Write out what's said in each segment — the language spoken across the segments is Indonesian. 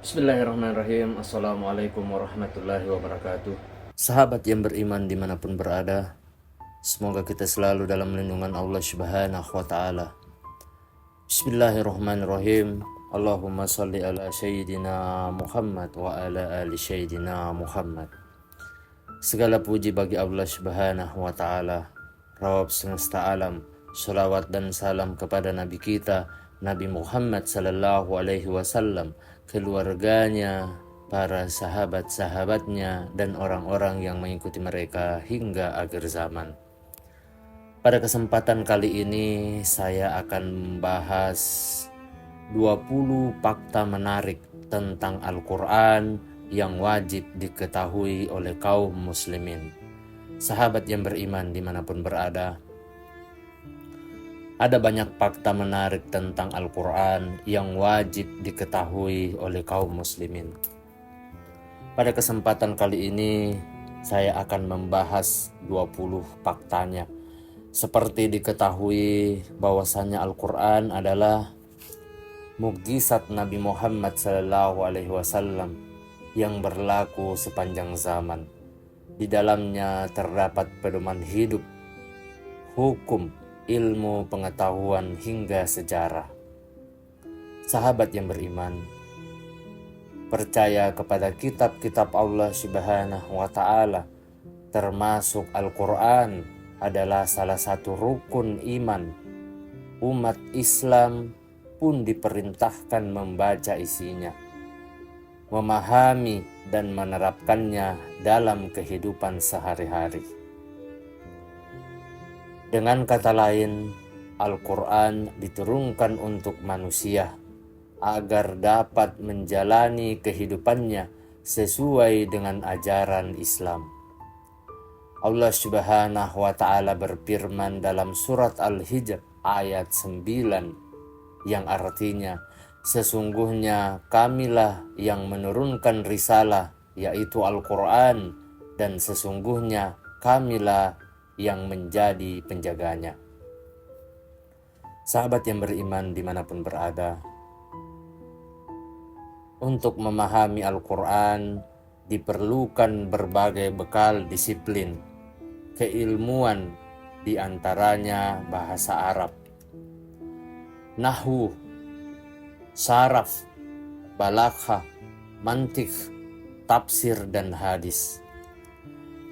Bismillahirrahmanirrahim. Assalamualaikum warahmatullahi wabarakatuh. Sahabat yang beriman dimanapun berada, semoga kita selalu dalam lindungan Allah Subhanahu wa Ta'ala. Bismillahirrahmanirrahim. Allahumma salli ala Sayyidina Muhammad wa ala ali Sayyidina Muhammad. Segala puji bagi Allah Subhanahu wa Ta'ala, Rabb semesta alam. Salawat dan salam kepada Nabi kita, Nabi Muhammad sallallahu alaihi wasallam, keluarganya, para sahabat-sahabatnya, dan orang-orang yang mengikuti mereka hingga akhir zaman. Pada kesempatan kali ini saya akan membahas 20 fakta menarik tentang Al-Quran yang wajib diketahui oleh kaum muslimin. Sahabat yang beriman dimanapun berada, ada banyak fakta menarik tentang Al-Quran yang wajib diketahui oleh kaum muslimin. Pada kesempatan kali ini saya akan membahas 20 faktanya. Seperti diketahui bahwasannya Al-Quran adalah mukjizat Nabi Muhammad SAW yang berlaku sepanjang zaman. Di dalamnya terdapat pedoman hidup, hukum, ilmu, pengetahuan, hingga sejarah. Sahabat yang beriman, percaya kepada kitab-kitab Allah Subhanahu wa Ta'ala, termasuk Al-Quran, adalah salah satu rukun iman. Umat Islam pun diperintahkan membaca isinya, memahami dan menerapkannya dalam kehidupan sehari-hari. Dengan kata lain, Al-Quran diturunkan untuk manusia agar dapat menjalani kehidupannya sesuai dengan ajaran Islam. Allah Subhanahu wa Ta'ala berfirman dalam surat Al-Hijr ayat 9 yang artinya, sesungguhnya kamilah yang menurunkan risalah yaitu Al-Quran, dan sesungguhnya kamilah yang menjadi penjaganya. Sahabat yang beriman dimanapun berada, untuk memahami Al-Quran diperlukan berbagai bekal disiplin, keilmuan, diantaranya bahasa Arab, nahwu, saraf, balaghah, mantik, tafsir, dan hadis.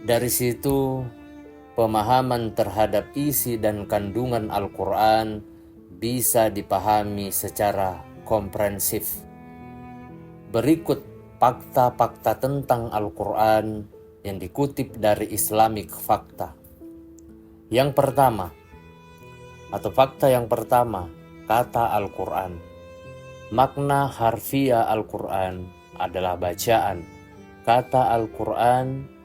Dari situ pemahaman terhadap isi dan kandungan Al-Quran bisa dipahami secara komprehensif. Berikut fakta-fakta tentang Al-Quran yang dikutip dari Islamic Facta. Yang pertama, atau fakta yang pertama, kata Al-Quran. Makna harfiah Al-Quran adalah bacaan. Kata Al-Quran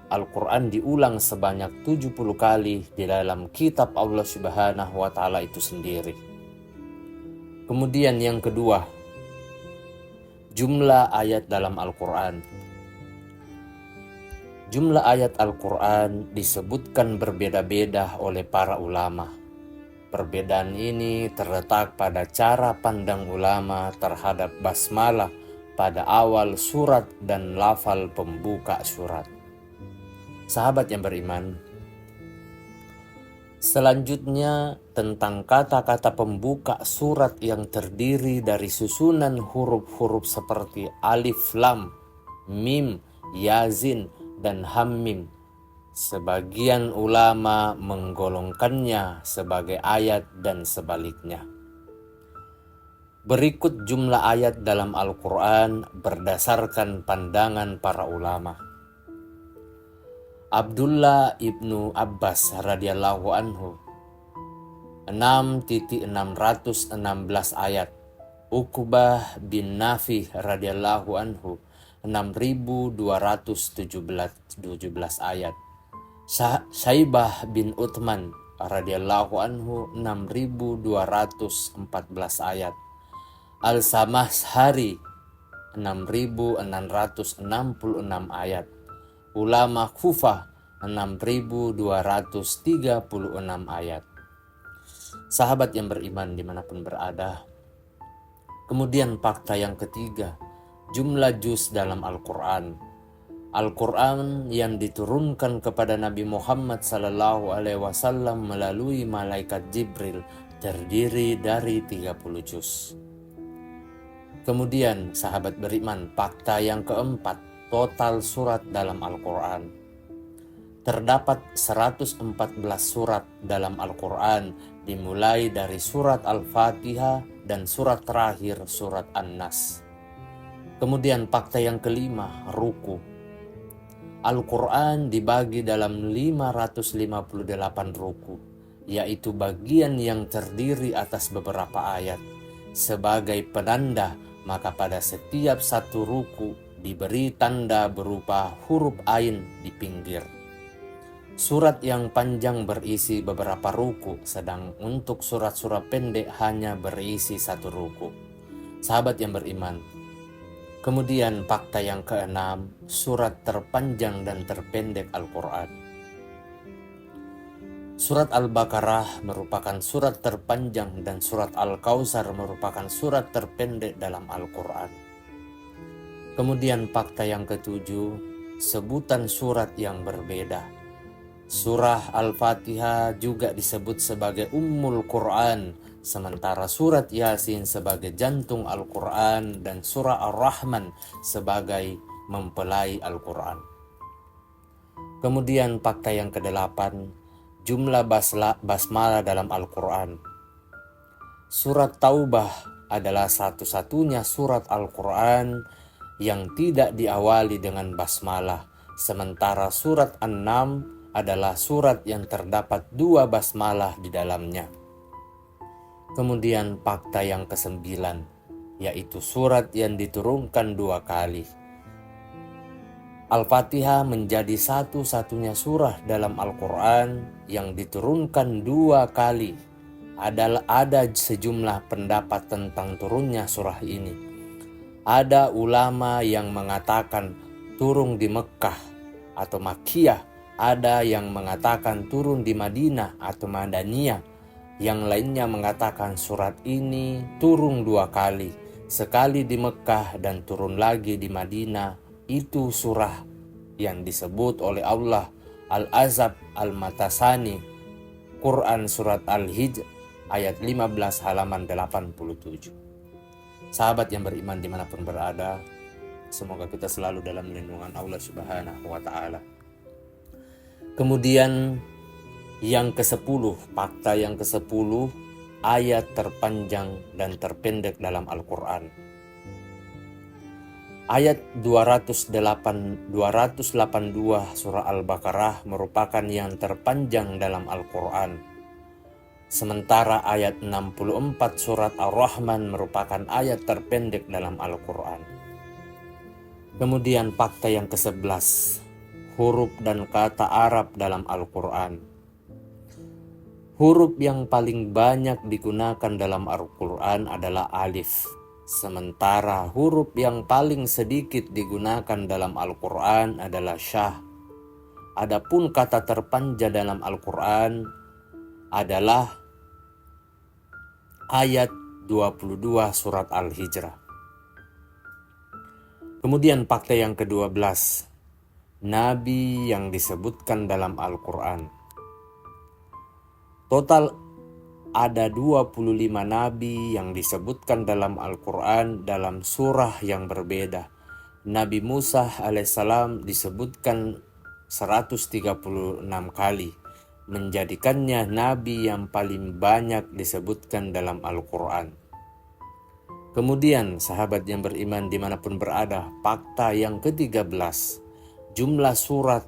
diulang sebanyak 70 kali di dalam kitab Allah Subhanahu wa Ta'ala itu sendiri. Kemudian yang kedua, jumlah ayat dalam Al-Quran. Jumlah ayat Al-Quran disebutkan berbeda-beda oleh para ulama. Perbedaan ini terletak pada cara pandang ulama terhadap basmalah pada awal surat dan lafal pembuka surat. Sahabat yang beriman, selanjutnya tentang kata-kata pembuka surat yang terdiri dari susunan huruf-huruf seperti alif, lam, mim, yazin, dan hammim. Sebagian ulama menggolongkannya sebagai ayat dan sebaliknya. Berikut jumlah ayat dalam Al-Quran berdasarkan pandangan para ulama. Abdullah ibnu Abbas radhiyallahu anhu 6,616 ayat. Uqbah bin Nafi radhiyallahu anhu 6.217 ayat. Syaibah bin Uthman radhiyallahu anhu 6.214 ayat. Al-Samashari 6.666 ayat. Ulama Kufah 6.236 ayat. Sahabat yang beriman dimanapun berada, kemudian fakta yang ketiga, jumlah juz dalam Al-Quran. Al-Quran yang diturunkan kepada Nabi Muhammad SAW melalui malaikat Jibril terdiri dari 30 juz. Kemudian sahabat beriman, fakta yang keempat, total surat dalam Al-Quran. Terdapat 114 surat dalam Al-Quran, dimulai dari surat Al-Fatihah dan surat terakhir surat An-Nas. Kemudian fakta yang kelima, ruku. Al-Quran dibagi dalam 558 ruku, yaitu bagian yang terdiri atas beberapa ayat. Sebagai penanda, maka pada setiap satu ruku diberi tanda berupa huruf ain di pinggir. Surat yang panjang berisi beberapa ruku, sedang untuk surat-surat pendek hanya berisi satu ruku. Sahabat yang beriman, kemudian fakta yang keenam, surat terpanjang dan terpendek Al-Quran. Surat Al-Baqarah merupakan surat terpanjang dan surat Al-Kautsar merupakan surat terpendek dalam Al-Quran. Kemudian fakta yang ketujuh, sebutan surat yang berbeda. Surah Al-Fatihah juga disebut sebagai Ummul Quran, sementara surat Yasin sebagai jantung Al-Quran dan surah Ar-Rahman sebagai mempelai Al-Quran. Kemudian fakta yang kedelapan, jumlah basmalah dalam Al-Quran. Surat Taubah adalah satu-satunya surat Al-Quran yang tidak diawali dengan basmalah, sementara surat An-Naml adalah surat yang terdapat 2 basmalah di dalamnya. Kemudian fakta yang kesembilan, yaitu surat yang diturunkan 2 kali. Al-Fatihah menjadi satu-satunya surah dalam Al-Quran yang diturunkan 2 kali. Ada sejumlah pendapat tentang turunnya surah ini. Ada ulama yang mengatakan turun di Mekkah atau Makkiyah, ada yang mengatakan turun di Madinah atau Madaniyah. Yang lainnya mengatakan surat ini turun 2 kali, sekali di Mekkah dan turun lagi di Madinah. Itu surah yang disebut oleh Allah Al-Ahzab Al-Matasani, Quran surat Al-Hijr ayat 15 halaman 87. Sahabat yang beriman dimanapun berada, semoga kita selalu dalam lindungan Allah Subhanahu wa Ta'ala. Kemudian yang ke-10, fakta yang ke-10, ayat terpanjang dan terpendek dalam Al-Quran. Ayat 282 surah Al-Baqarah merupakan yang terpanjang dalam Al-Quran. Sementara ayat 64 surat Ar-Rahman merupakan ayat terpendek dalam Al-Quran. Kemudian fakta yang ke-11, huruf dan kata Arab dalam Al-Quran. Huruf yang paling banyak digunakan dalam Al-Quran adalah alif, sementara huruf yang paling sedikit digunakan dalam Al-Quran adalah syah. Adapun kata terpanjang dalam Al-Quran adalah ayat 22 surat Al-Hijrah. Kemudian fakta yang ke-12, nabi yang disebutkan dalam Al-Quran. Total ada 25 nabi yang disebutkan dalam Al-Quran dalam surah yang berbeda. Nabi Musa alaihissalam disebutkan 136 kali, menjadikannya nabi yang paling banyak disebutkan dalam Al-Quran. Kemudian sahabat yang beriman dimanapun berada, fakta yang ke-13, jumlah surat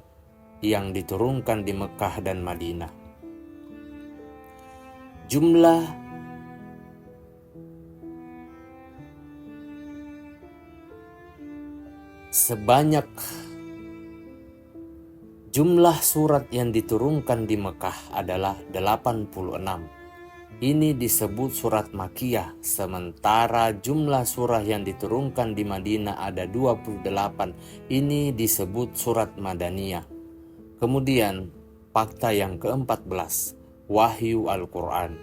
yang diturunkan di Mekah dan Madinah. Jumlah surat yang diturunkan di Mekah adalah 86. Ini disebut surat Makkiyah, sementara jumlah surah yang diturunkan di Madinah ada 28. Ini disebut surat Madaniyah. Kemudian fakta yang ke-14, wahyu Al-Quran.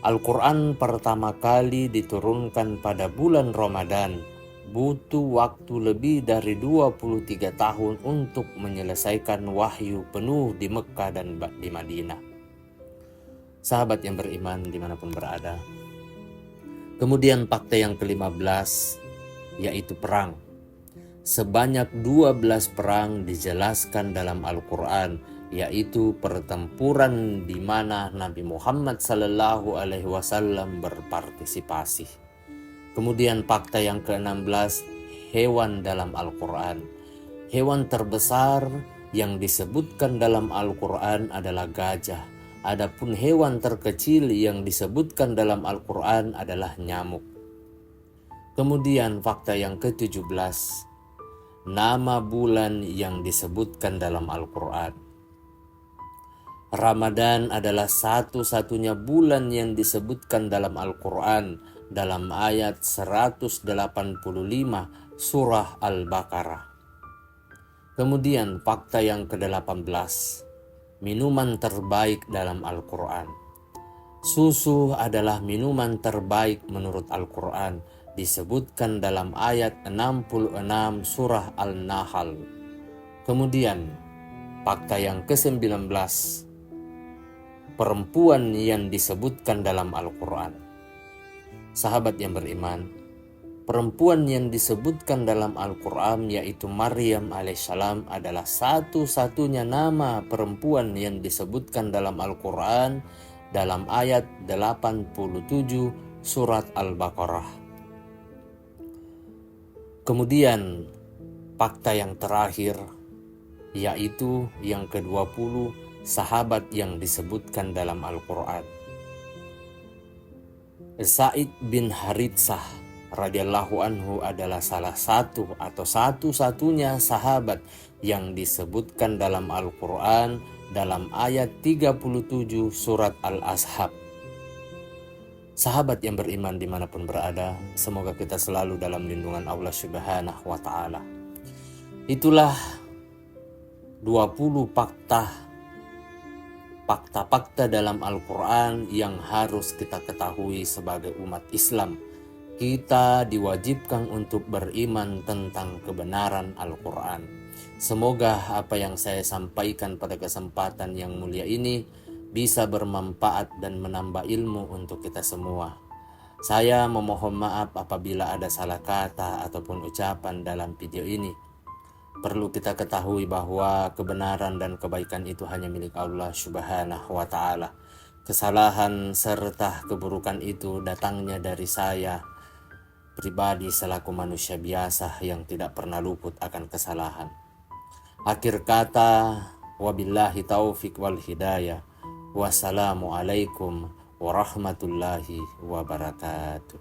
Al-Quran pertama kali diturunkan pada bulan Ramadan butuh waktu lebih dari 23 tahun untuk menyelesaikan wahyu penuh di Mekkah dan di Madinah. Sahabat yang beriman dimanapun berada. Kemudian fakta yang ke-15 yaitu perang. Sebanyak 12 perang dijelaskan dalam Al-Quran, yaitu pertempuran di mana Nabi Muhammad SAW berpartisipasi. Kemudian fakta yang ke-16, hewan dalam Al-Quran. Hewan terbesar yang disebutkan dalam Al-Quran adalah gajah. Adapun hewan terkecil yang disebutkan dalam Al-Quran adalah nyamuk. Kemudian fakta yang ke-17, nama bulan yang disebutkan dalam Al-Quran. Ramadan adalah satu-satunya bulan yang disebutkan dalam Al-Quran dalam ayat 185 surah Al-Baqarah. Kemudian fakta yang ke-18, minuman terbaik dalam Al-Quran. Susu adalah minuman terbaik menurut Al-Quran, disebutkan dalam ayat 66 surah Al-Nahl. Kemudian fakta yang ke-19, perempuan yang disebutkan dalam Al-Quran. Sahabat yang beriman, perempuan yang disebutkan dalam Al-Quran yaitu Maryam alaihissalam adalah satu-satunya nama perempuan yang disebutkan dalam Al-Quran dalam ayat 87 surat Al-Baqarah. Kemudian fakta yang terakhir yaitu yang ke-20, sahabat yang disebutkan dalam Al-Quran. Sa'id bin Haritsah radhiyallahu anhu adalah salah satu atau satu-satunya sahabat yang disebutkan dalam Al-Quran dalam ayat 37 surat Al-Ashab. Sahabat yang beriman dimanapun berada, semoga kita selalu dalam lindungan Allah Subhanahu wa Ta'ala. Itulah 20 fakta dalam Al-Quran yang harus kita ketahui sebagai umat Islam. Kita diwajibkan untuk beriman tentang kebenaran Al-Quran. Semoga apa yang saya sampaikan pada kesempatan yang mulia ini bisa bermanfaat dan menambah ilmu untuk kita semua. Saya memohon maaf apabila ada salah kata ataupun ucapan dalam video ini. Perlu kita ketahui bahwa kebenaran dan kebaikan itu hanya milik Allah Subhanahu wa Ta'ala. Kesalahan serta keburukan itu datangnya dari saya pribadi selaku manusia biasa yang tidak pernah luput akan kesalahan. Akhir kata, wabillahi taufik wal hidayah. Wassalamualaikum warahmatullahi wabarakatuh.